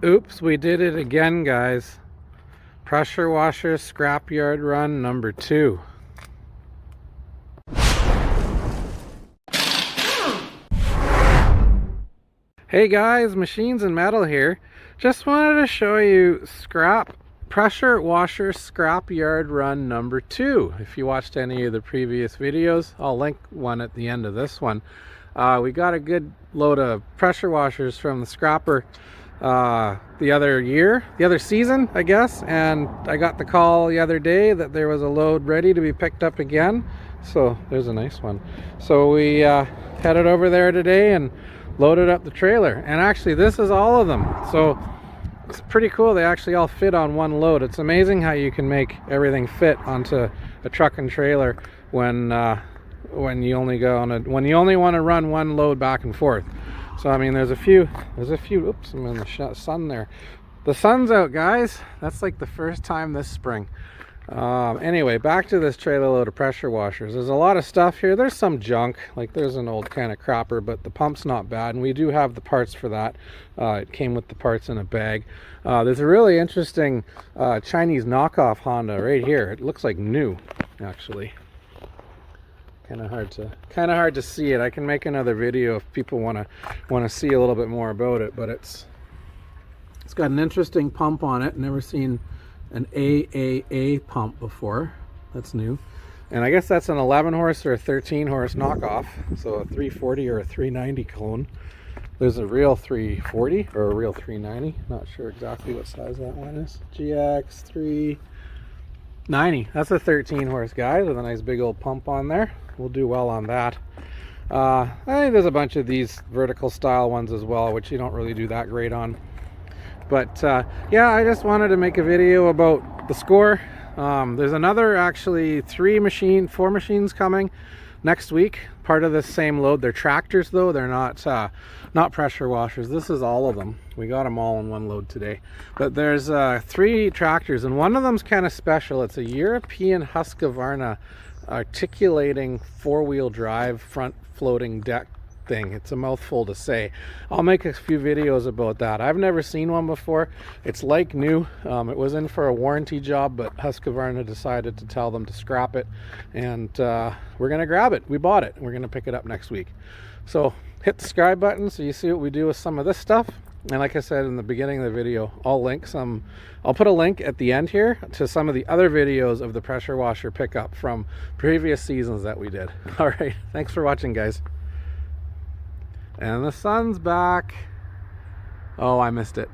Oops, we did it again, guys. Pressure washer scrapyard run number 2. Hey guys, Machines and Metal here. Just wanted to show you pressure washer scrapyard run number 2. If you watched any of the previous videos, I'll link one at the end of this one. We got a good load of pressure washers from the scrapper the other season, I guess, and I got the call the other day that there was a load ready to be picked up again. So there's a nice one. So we headed over there today and loaded up the trailer, and actually this is all of them, so it's pretty cool. They actually all fit on one load. It's amazing how you can make everything fit onto a truck and trailer when you only want to run one load back and forth. So I mean, there's a few oops, I'm in the sun there. The sun's out, guys. That's like the first time this spring. Anyway, back to this trailer load of pressure washers. There's a lot of stuff here. There's some junk, like there's an old can of crapper, but the pump's not bad, and we do have the parts for that. It came with the parts in a bag. There's a really interesting Chinese knockoff Honda right here. It looks like new, actually. Kind of hard to see it. I can make another video if people want to see a little bit more about it, but it's got an interesting pump on it. Never seen an AAA pump before. That's new. And I guess that's an 11 horse or a 13 horse knockoff, so a 340 or a 390 clone. There's a real 340 or a real 390. Not sure exactly what size that one is. GX 390. That's a 13 horse, guys, with a nice big old pump on there. We'll do well on that. I think there's a bunch of these vertical style ones as well, which you don't really do that great on. But yeah, I just wanted to make a video about the score. There's another, actually 4 machines coming next week, part of this same load. They're tractors though, they're not pressure washers. This is all of them. We got them all in one load today. But there's 3 tractors, and one of them's kind of special. It's a European Husqvarna articulating 4-wheel drive front floating deck thing. It's a mouthful to say. I'll make a few videos about that. I've never seen one before. It's like new. It was in for a warranty job, but Husqvarna decided to tell them to scrap it, and we're gonna grab it. We bought it. We're gonna pick it up next week. So hit the subscribe button so you see what we do with some of this stuff. And like I said in the beginning of the video, I'll put a link at the end here to some of the other videos of the pressure washer pickup from previous seasons that we did. All right, thanks for watching, guys. And the sun's back. Oh, I missed it.